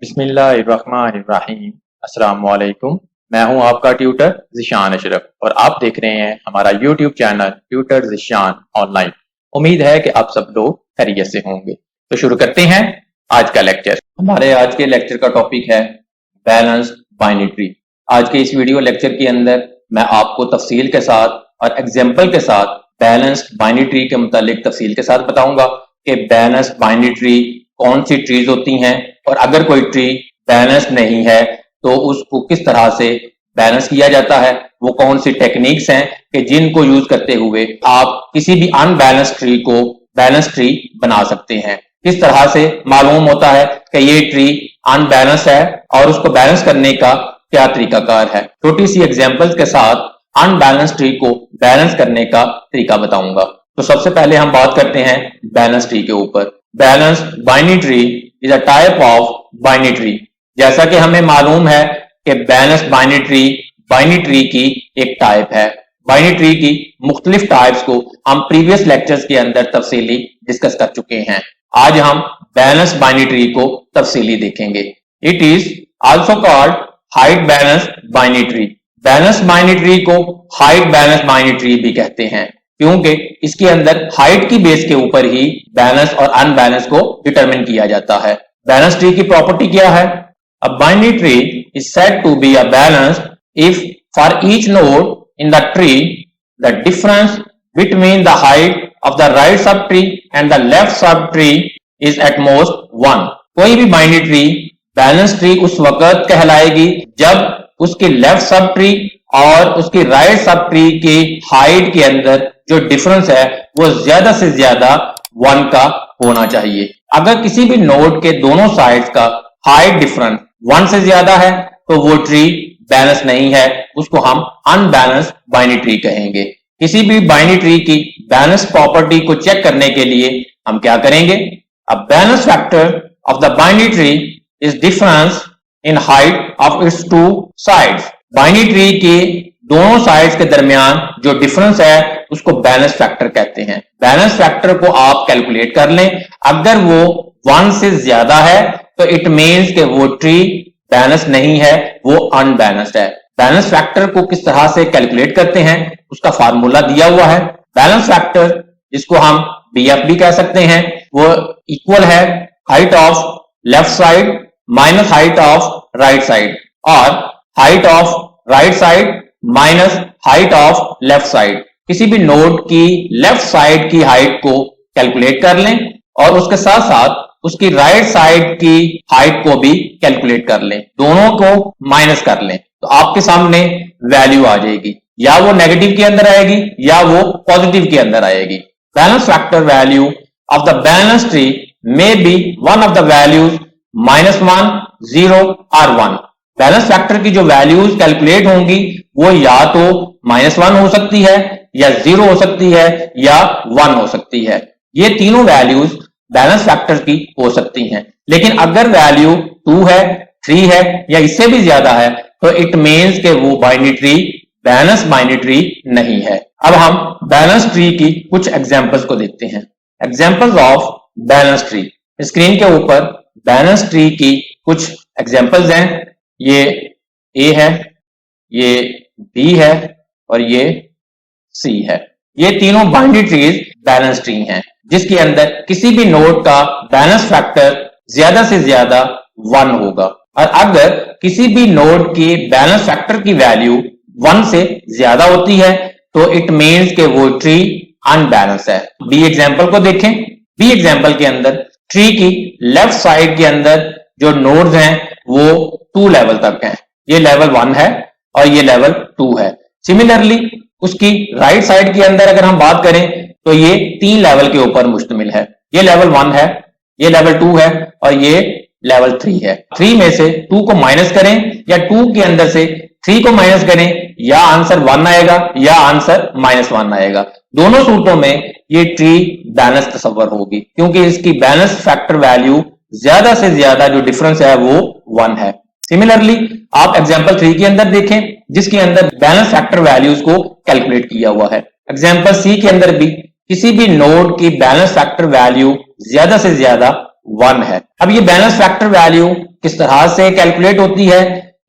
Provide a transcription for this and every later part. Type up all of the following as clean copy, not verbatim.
बिस्मिल्लाहिर्रहमानिर्रहीम। अस्सलाम वालेकुम। मैं हूं आपका ट्यूटर ज़िशान अशरफ और आप देख रहे हैं हमारा YouTube channel tutor Zeeshan online. उम्मीद है कि आप सब लोग खैरियत से होंगे। तो शुरू करते हैं आज का लेक्चर। हमारे आज के लेक्चर का टॉपिक है बैलेंस्ड बाइनरी ट्री। आज के इस वीडियो लेक्चर के अंदर मैं आपको तफसील के साथ और एग्जाम्पल के साथ बैलेंस्ड बाइनरी ट्री के मुतालिक तफसील के साथ बताऊंगा कि बैलेंस्ड बाइनरी ट्री कौन सी ट्रीज होती हैं और अगर कोई ट्री बैलेंस नहीं है तो उसको किस तरह से बैलेंस किया जाता है, वो कौन सी टेक्निक्स हैं कि जिनको यूज करते हुए आप किसी भी अनबैलेंस ट्री को बैलेंस ट्री बना सकते हैं। किस तरह से मालूम होता है कि ये ट्री अनबैलेंस है और उसको बैलेंस करने का क्या तरीकाकार है। छोटी सी एग्जांपल्स के साथ अनबैलेंस ट्री को बैलेंस करने का तरीका बताऊंगा। तो सबसे पहले हम बात करते हैं बैलेंस ट्री के ऊपर। Balanced binary tree is a type of binary tree. जैसा कि हमें मालूम है कि बैलेंस्ड बाइनरी ट्री की एक टाइप है। बाइनरी ट्री की मुख्तलिफ टाइप्स को हम प्रीवियस लेक्चर्स के अंदर तफसीली डिस्कस कर चुके हैं। आज हम बैलेंस्ड बाइनरी ट्री को तफसीली देखेंगे। It is also called height balanced binary tree. Balanced binary tree को हाइट बैलेंस्ड बाइनरी ट्री भी कहते हैं क्योंकि इसके अंदर हाइट की बेस के ऊपर ही बैलेंस और अनबैलेंस को डिटरमिन किया जाता है। बैलेंस ट्री की प्रॉपर्टी क्या है? A binary tree is said to be a balanced if for each node in the tree the difference between the height of the right sub tree and the left sub tree is at most 1। कोई भी binary tree balance tree उस वक्त कहलाएगी जब उसके left sub tree और उसकी right sub tree की हाइट के अंदर जो डिफरेंस है वो ज्यादा से ज्यादा 1 का होना चाहिए। अगर किसी भी नोड के दोनों साइड्स का हाइट डिफरेंस 1 से ज्यादा है तो वो ट्री बैलेंस नहीं है, उसको हम अनबैलेंस्ड बाइनरी ट्री कहेंगे। किसी भी बाइनरी ट्री की बैलेंस प्रॉपर्टी को चेक करने के लिए हम क्या करेंगे? A balance factor of the binary tree is difference in height of its two sides. Binary tree के दोनों साइड्स के दरमियान जो डिफरेंस है उसको बैलेंस फैक्टर कहते हैं। बैलेंस फैक्टर को आप कैलकुलेट कर लें। अगर वो 1 से ज्यादा है तो इट मीन्स कि वो ट्री बैलेंस नहीं है, वो अनबैलेंस्ड है। बैलेंस फैक्टर को किस तरह से कैलकुलेट करते हैं उसका फार्मूला दिया हुआ है। बैलेंस फैक्टर जिसको हम BF भी कह सकते हैं वो इक्वल है height of left side minus height of right side और height of right side minus height of left side. किसी भी नोड की लेफ्ट साइड की हाइट को कैलकुलेट कर लें और उसके साथ साथ उसकी राइट साइड की हाइट को भी कैलकुलेट कर लें, दोनों को माइनस कर लें तो आपके सामने वैल्यू आ जाएगी। या वो नेगेटिव के अंदर आएगी या वो पॉजिटिव के अंदर आएगी। Balance factor value of the balance tree may be one of the values -1, 0 और 1। बैलेंस फैक्टर की जो वैल्यूज कैलकुलेट होंगी वो या तो -1 हो सकती है या 0 हो सकती है या 1 हो सकती है। ये तीनों वैल्यूज बैलेंस फैक्टर की हो सकती हैं। लेकिन अगर वैल्यू 2 है, 3 है या इससे भी ज्यादा है तो इट मीन्स कि वो binary tree balance binary tree नहीं है। अब हम बैलेंस ट्री की कुछ एग्जांपल्स को देखते हैं। Examples of balance tree. Screen के ऊपर बैलेंस ट्री की कुछ एग्जांपल्स हैं। ये A है, ये B है और ये C है। ये तीनों बाइनरी ट्रीज बैलेंस ट्री हैं जिसके अंदर किसी भी नोड का बैलेंस फैक्टर ज्यादा से ज्यादा 1 होगा और अगर किसी भी नोड की बैलेंस फैक्टर की वैल्यू 1 से ज्यादा होती है तो इट मीन्स कि वो ट्री अनबैलेंस है। B एग्जांपल को देखें। B एग्जांपल के अंदर ट्री की लेफ्ट साइड के अंदर जो नोड्स हैं वो 2 लेवल तक हैं। ये लेवल 1 है और ये लेवल 2 है। सिमिलरली उसकी राइट साइड के अंदर अगर हम बात करें तो ये 3 लेवल के ऊपर मुश्तमिल है। ये लेवल 1 है, ये लेवल 2 है और ये लेवल 3 है। 3 में से 2 को माइनस करें या 2 के अंदर से 3 को माइनस करें या आंसर 1 आएगा या आंसर -1 आएगा। दोनों सूरतों में ये ट्री बैलेंस तस्वर होगी क्योंकि इसकी बैलेंस फैक्टर वैल्यू ज्यादा से ज्यादा जो डिफरेंस है वो 1 है। सिमिलरली आप एग्जांपल 3 के अंदर देखें जिसके अंदर बैलेंस फैक्टर वैल्यूज को कैलकुलेट किया हुआ है। एग्जांपल C के अंदर भी किसी भी नोड की बैलेंस फैक्टर वैल्यू ज्यादा से ज्यादा 1 है। अब ये बैलेंस फैक्टर वैल्यू किस तरह से कैलकुलेट होती है,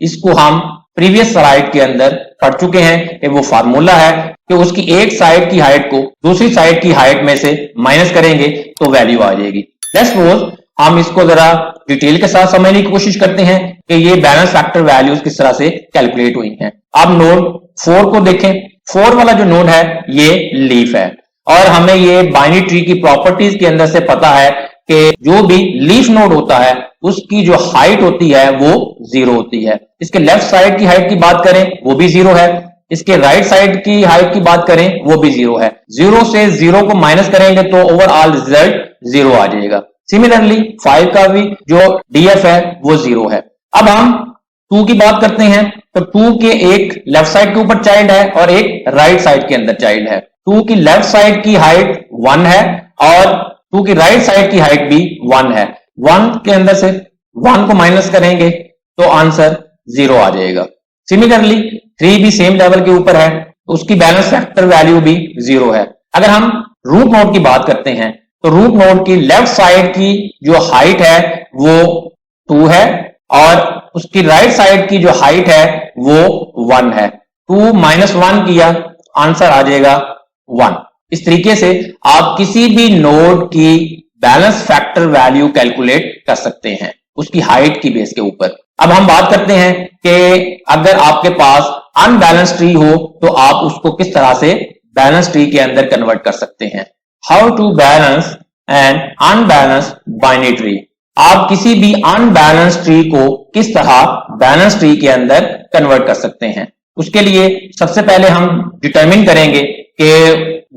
इसको हम प्रीवियस स्लाइड के अंदर पढ़ चुके हैं कि वो फार्मूला है कि उसकी एक साइड की हाइट को दूसरी साइड की हाइट में से माइनस करेंगे तो वैल्यू आ जाएगी। लेट्स सपोज हम इसको जरा डिटेल के साथ समझने की कोशिश करते हैं कि ये बैलेंस फैक्टर वैल्यूज किस तरह से कैलकुलेट हुई हैं। अब नोड 4 को देखें। 4 वाला जो नोड है ये लीफ है और हमें ये बाइनरी ट्री की प्रॉपर्टीज के अंदर से पता है कि जो भी लीफ नोड होता है उसकी जो हाइट होती है वो 0 होती है। इसके लेफ्ट साइड की हाइट की बात करें वो भी 0 है, इसके राइट साइड की हाइट की बात करें वो भी 0 है। 0 से 0 को माइनस करेंगे तो ओवरऑल रिजल्ट 0 आ जाएगा। सिमिलरली 5 का भी जो डीएफ है वो 0 है। अब हम 2 की बात करते हैं तो 2 के एक लेफ्ट साइड के ऊपर चाइल्ड है और एक राइट साइड के अंदर चाइल्ड है। 2 की लेफ्ट साइड की हाइट 1 है और 2 की राइट साइड की हाइट भी 1 है। 1 के अंदर से 1 को माइनस करेंगे तो आंसर 0 आ जाएगा। सिमिलरली 3 भी सेम लेवल के ऊपर है तो उसकी बैलेंस फैक्टर वैल्यू भी 0 है। अगर हम रूट नोड की बात करते हैं तो रूट नोड की लेफ्ट साइड की जो हाइट है वो 2 है और उसकी राइट साइड की जो हाइट है वो 1 है। 2 माइनस 1 किया आंसर आ जाएगा 1। इस तरीके से आप किसी भी नोड की बैलेंस फैक्टर वैल्यू कैलकुलेट कर सकते हैं उसकी हाइट की बेस के ऊपर। अब हम बात करते हैं कि अगर आपके पास अनबैलेंस ट्री हो तो आप उसको किस तरह से बैलेंस ट्री के अंदर कन्वर्ट कर सकते हैं। How to balance an unbalance binary tree. आप किसी भी अनबैलेंस ट्री को किस तरह बैलेंस ट्री के अंदर कन्वर्ट कर सकते हैं। उसके लिए सबसे पहले हम डिटरमिन करेंगे कि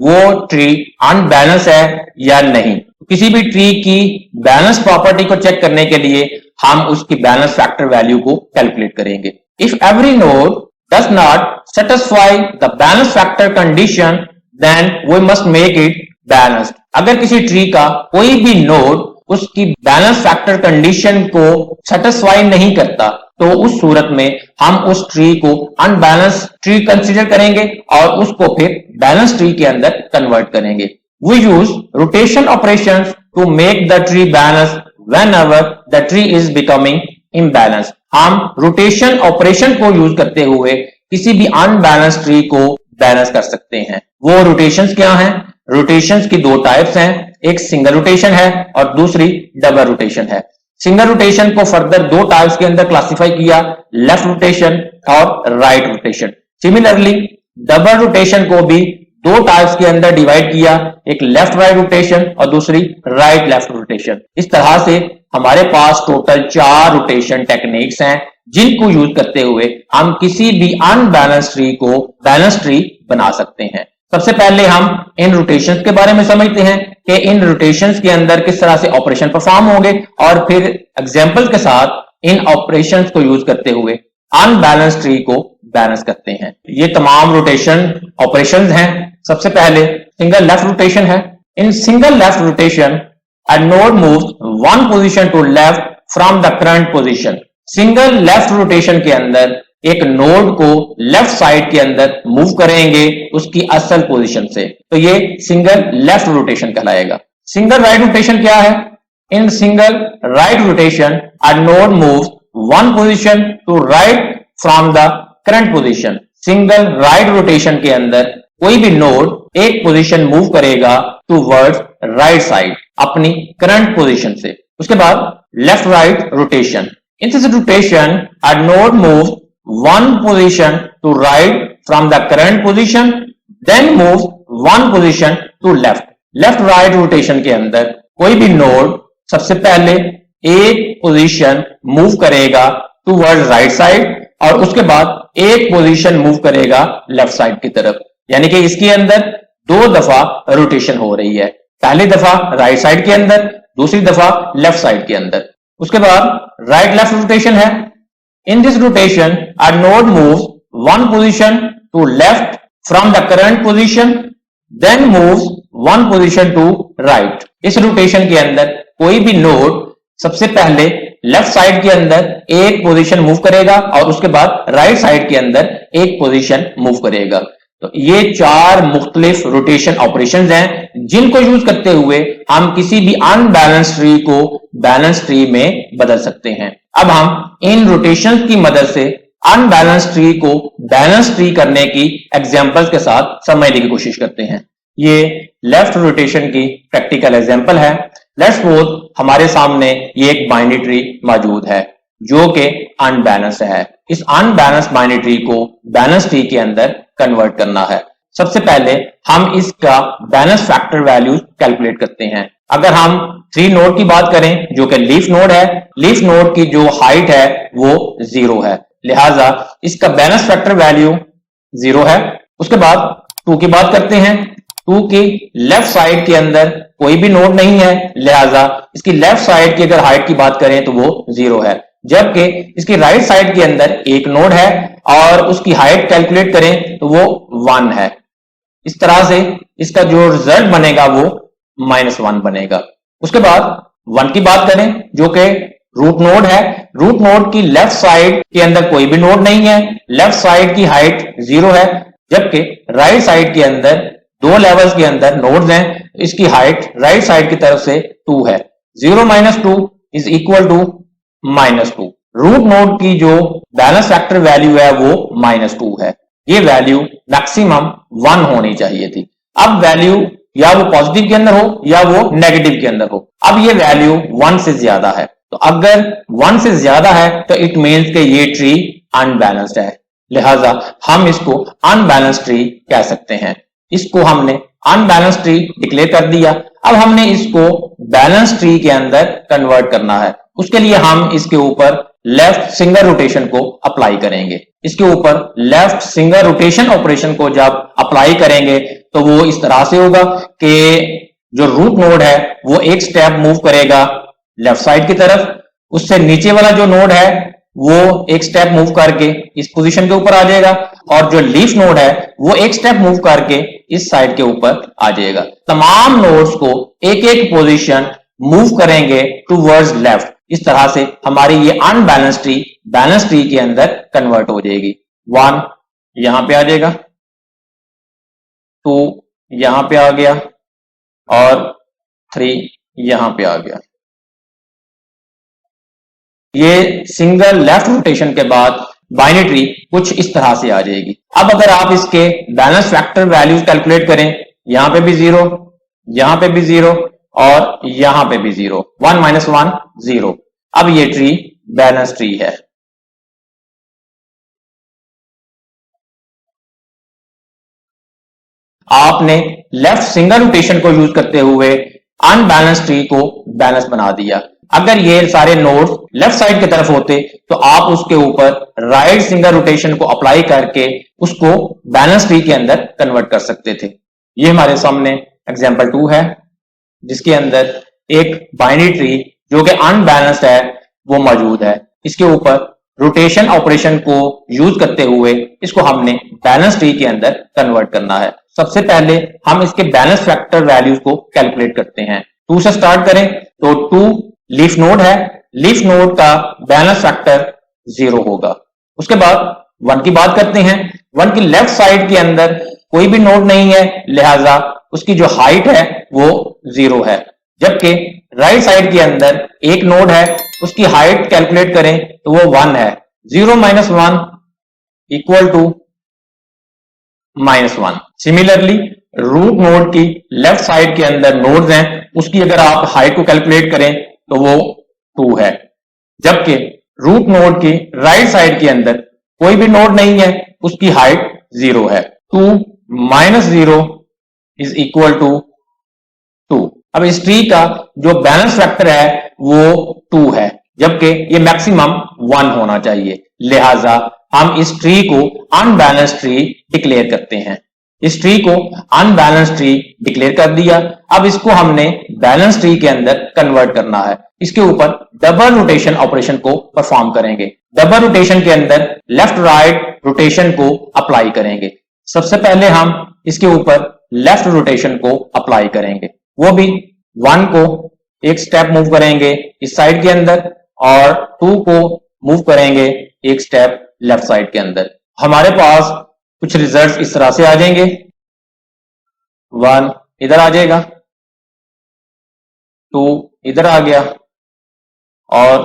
वो ट्री अनबैलेंस है या नहीं। किसी भी ट्री की बैलेंस प्रॉपर्टी को चेक करने के लिए हम उसकी बैलेंस फैक्टर वैल्यू को कैलकुलेट करेंगे। If every node does not satisfy the balance factor condition then we must make it balanced. अगर किसी ट्री का कोई भी नोड उसकी बैलेंस फैक्टर कंडीशन को सेटिस्फाई नहीं करता तो उस सूरत में हम उस ट्री को अनबैलेंस ट्री कंसीडर करेंगे और उसको फिर बैलेंस ट्री के अंदर कन्वर्ट करेंगे। We use rotation operations to make the tree balanced whenever the tree is becoming imbalanced. हम रोटेशन ऑपरेशन को यूज करते हुए किसी भी अनबैलेंस ट्री को बैलेंस कर सकते हैं। वो रोटेशंस क्या हैं? रोटेशंस की 2 टाइप्स हैं, एक सिंगल रोटेशन है और दूसरी डबल रोटेशन है। सिंगल रोटेशन को फर्दर 2 टाइप्स के अंदर क्लासिफाई किया, लेफ्ट रोटेशन और right rotation. Similarly double rotation को भी 2 टाइप्स के अंदर डिवाइड किया, एक लेफ्ट राइट रोटेशन और दूसरी राइट लेफ्ट रोटेशन। इस तरह से हमारे पास टोटल 4 रोटेशन टेक्निक्स हैं जिनको यूज करते हुए हम किसी भी अनबैलेंस ट्री को बैलेंस ट्री बना सकते हैं। सबसे पहले हम इन रोटेशंस के बारे में समझते हैं कि इन रोटेशंस के अंदर किस तरह से ऑपरेशन परफॉर्म होंगे और फिर एग्जांपल के साथ इन ऑपरेशंस को यूज करते हुए अनबैलेंस ट्री को बैलेंस करते हैं। ये तमाम रोटेशन ऑपरेशंस हैं। सबसे पहले सिंगल लेफ्ट रोटेशन है। In single left rotation a node moves one position to left from the current position। Single left rotation के अंदर एक नोड को लेफ्ट साइड के अंदर मूव करेंगे उसकी असल पोजीशन से, तो ये सिंगल लेफ्ट रोटेशन कहलाएगा। सिंगल राइट रोटेशन क्या है? In single right rotation a node moves one position to right from the current position। Single right rotation के अंदर कोई भी नोड एक पोजीशन मूव करेगा टूवर्ड्स राइट साइड अपनी करंट पोजीशन से। उसके बाद left right rotation. In this rotation a node moves one position to right from the current position then moves one position to left। Left right rotation के अंदर कोई भी node सबसे पहले एक पोजीशन मूव करेगा टूवर्ड्स राइट साइड और उसके बाद एक पोजीशन मूव करेगा लेफ्ट साइड की तरफ। यानी कि इसके अंदर 2 दफा रोटेशन हो रही है, पहली दफा राइट साइड के अंदर, दूसरी दफा लेफ्ट साइड के अंदर। उसके बाद राइट लेफ्ट रोटेशन है। In this rotation a node moves one position to left from the current position then moves one position to right। इस रोटेशन के अंदर कोई भी नोड सबसे पहले लेफ्ट साइड के अंदर एक पोजीशन मूव करेगा और उसके बाद राइट साइड के अंदर एक पोजीशन मूव करेगा। तो ये 4 मुख्तलिफ रोटेशन ऑपरेशंस हैं जिनको यूज करते हुए हम किसी भी अनबैलेंस ट्री को बैलेंस ट्री में बदल सकते हैं। अब हम इन रोटेशंस की मदद से अनबैलेंस ट्री को बैलेंस ट्री करने की एग्जांपल्स के साथ समझने की कोशिश करते हैं। ये लेफ्ट रोटेशन की प्रैक्टिकल एग्जांपल है। लेट्स सपोज हमारे सामने ये एक बाइनरी ट्री मौजूद है जो कि अनबैलेंस है। इस अनबैलेंस बाइनरी ट्री को बैलेंस ट्री के अंदर कन्वर्ट करना है। सबसे पहले हम इसका बैलेंस फैक्टर वैल्यूज कैलकुलेट करते हैं। अगर हम 3 नोड की बात करें जो कि लीफ नोड है, लीफ नोड की जो हाइट है वो 0 है, लिहाजा इसका बैलेंस फैक्टर वैल्यू 0 है। उसके बाद 2 की बात करते हैं। 2 की लेफ्ट साइड के अंदर कोई भी नोड नहीं है, लिहाजा इसकी लेफ्ट साइड की अगर हाइट की बात करें तो वो 0 है, जबकि इसकी राइट साइड के अंदर एक नोड है और उसकी हाइट कैलकुलेट करें तो वो 1 है। इस तरह से इसका जो रिजल्ट बनेगा वो -1 बनेगा। उसके बाद 1 की बात करें जो कि रूट नोड है। रूट नोड की लेफ्ट साइड के अंदर कोई भी नोड नहीं है, लेफ्ट साइड की हाइट 0 है, जबकि राइट साइड के अंदर 2 लेवल्स के अंदर नोड्स हैं, इसकी हाइट राइट साइड की तरफ से 2 है। 0 - 2 is equal to -2। Root node की जो बैलेंस फैक्टर वैल्यू है वो -2 है। ये वैल्यू मैक्सिमम 1 होनी चाहिए थी। अब वैल्यू या वो पॉजिटिव के अंदर हो या वो नेगेटिव के अंदर हो। अब ये वैल्यू 1 से ज्यादा है, तो अगर 1 से ज्यादा है तो इट मीन्स कि ये ट्री अनबैलेंस्ड है, लिहाजा हम इसको अनबैलेंस्ड ट्री कह सकते हैं। इसको हमने अनबैलेंस्ड ट्री डिक्लेयर कर दिया। अब हमने इसको बैलेंस ट्री के अंदर कन्वर्ट करना है। उसके लिए हम इसके ऊपर लेफ्ट सिंगल रोटेशन को अप्लाई करेंगे। इसके ऊपर लेफ्ट सिंगल रोटेशन ऑपरेशन को जब अप्लाई करेंगे तो वो इस तरह से होगा कि जो रूट नोड है वो एक स्टेप मूव करेगा लेफ्ट साइड की तरफ, उससे नीचे वाला जो नोड है वो एक स्टेप मूव करके इस पोजीशन के ऊपर आ जाएगा, और जो लीफ नोड है वो एक स्टेप मूव करके इस साइड के ऊपर आ जाएगा। तमाम नोड्स को एक एक पोजीशन मूव करेंगे टूवर्ड्स लेफ्ट। इस तरह से हमारी ये अनबैलेंस ट्री बैलेंस ट्री के अंदर कन्वर्ट हो जाएगी। 1 यहां पे आ जाएगा, 2 यहां पे आ गया और 3 यहां पे आ गया। ये सिंगल लेफ्ट रोटेशन के बाद बाइनरी ट्री कुछ इस तरह से आ जाएगी। अब अगर आप इसके बैलेंस फैक्टर वैल्यूज कैलकुलेट करें, यहां पे भी 0, यहां पे भी 0 और यहां पे भी 0, 1 - 1 0। अब ये ट्री बैलेंस ट्री है। आपने लेफ्ट सिंगल रोटेशन को यूज करते हुए अनबैलेंस ट्री को बैलेंस बना दिया। अगर ये सारे नोड्स लेफ्ट साइड की तरफ होते तो आप उसके ऊपर राइट सिंगल रोटेशन को अप्लाई करके उसको बैलेंस ट्री के अंदर कन्वर्ट कर सकते थे। ये हमारे सामने एग्जांपल 2 है जिसके अंदर एक बाइनरी ट्री जो कि अनबैलेंस्ड है वो मौजूद है। इसके ऊपर रोटेशन ऑपरेशन को यूज करते हुए इसको हमने बैलेंस ट्री के अंदर कन्वर्ट करना है। सबसे पहले हम इसके बैलेंस फैक्टर वैल्यूज को कैलकुलेट करते हैं। 2 से स्टार्ट करें तो 2 लीफ नोड है, लीफ नोड का बैलेंस फैक्टर 0 होगा। उसके बाद 1 की बात करते हैं। 1 की लेफ्ट साइड के अंदर कोई भी नोड नहीं है, लिहाजा उसकी जो हाइट है वो 0 है, जबकि राइट साइड के अंदर एक नोड है, उसकी हाइट कैलकुलेट करें तो वो 1 है। 0 - 1 equal to -1। Similarly root node की लेफ्ट साइड के अंदर नोड्स हैं, उसकी अगर आप हाइट को कैलकुलेट करें तो वो 2 है, जबकि रूट नोड की राइट साइड के अंदर कोई भी नोड नहीं है, उसकी हाइट 0 है। 2 - 0 इज इक्वल टू 2। अब इस ट्री का जो बैलेंस फैक्टर है वो 2 है, जबकि ये मैक्सिमम 1 होना चाहिए, लिहाजा हम इस ट्री को अनबैलेंस्ड ट्री डिक्लेयर करते हैं। इस ट्री को अनबैलेंस्ड ट्री डिक्लेयर कर दिया। अब इसको हमने बैलेंस ट्री के अंदर कन्वर्ट करना है। इसके ऊपर डबल रोटेशन ऑपरेशन को परफॉर्म करेंगे। डबल रोटेशन के अंदर लेफ्ट राइट रोटेशन को अप्लाई करेंगे। सबसे पहले हम इसके ऊपर लेफ्ट रोटेशन को अप्लाई करेंगे, वो भी 1 को एक स्टेप मूव करेंगे इस साइड के अंदर और 2 को मूव करेंगे एक स्टेप लेफ्ट साइड के अंदर। हमारे पास कुछ रिजल्ट्स इस तरह से आ जाएंगे। 1 इधर आ जाएगा, 2 इधर आ गया और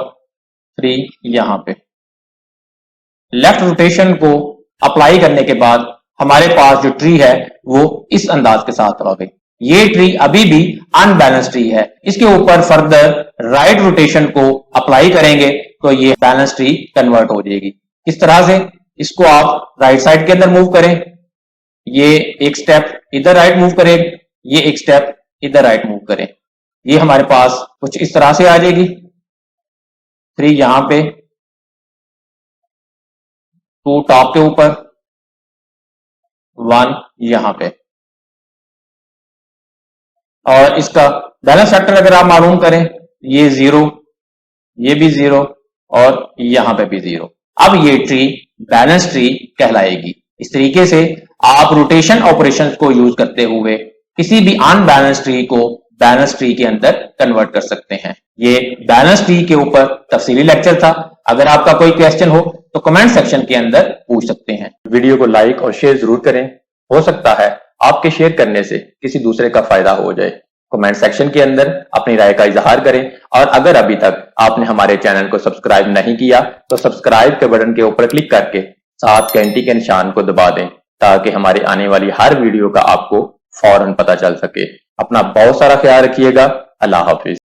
3 यहां पे। लेफ्ट रोटेशन को अप्लाई करने के बाद हमारे पास जो ट्री है वो इस अंदाज के साथ आ गई। ये ट्री अभी भी अनबैलेंस ट्री है। इसके ऊपर फर्दर राइट रोटेशन को अप्लाई करेंगे तो ये बैलेंस ट्री कन्वर्ट हो जाएगी। किस तरह से? इसको आप राइट साइड के अंदर मूव करें, ये एक स्टेप इधर राइट मूव करें, ये एक स्टेप इधर राइट मूव करें, ये हमारे पास कुछ इस तरह से आ जाएगी। 3 यहां पे, 2 टॉप के ऊपर, 1 यहां पे। और इसका बैलेंस फैक्टर अगर आप मालूम करें, ये 0, ये भी 0 और यहां पे भी 0। अब ये ट्री बैलेंस ट्री कहलाएगी। इस तरीके से आप रोटेशन ऑपरेशंस को यूज करते हुए किसी भी अनबैलेंस ट्री को बैलेंस ट्री के अंदर कन्वर्ट कर सकते हैं। ये बैलेंस ट्री के ऊपर तफसीली लेक्चर था। अगर आपका कोई क्वेश्चन हो तो कमेंट सेक्शन के अंदर पूछ सकते हैं। वीडियो को लाइक और शेयर जरूर करें, हो सकता है आपके शेयर करने से किसी दूसरे का फायदा हो जाए। कमेंट सेक्शन के अंदर अपनी राय का इजहार करें और अगर अभी तक आपने हमारे चैनल को सब्सक्राइब नहीं किया तो सब्सक्राइब के बटन के ऊपर क्लिक करके साथ घंटी के निशान को दबा दें ताकि हमारे आने वाली हर वीडियो का आपको फौरन पता चल सके। अपना बहुत सारा ख्याल रखिएगा। अल्लाह हाफिज।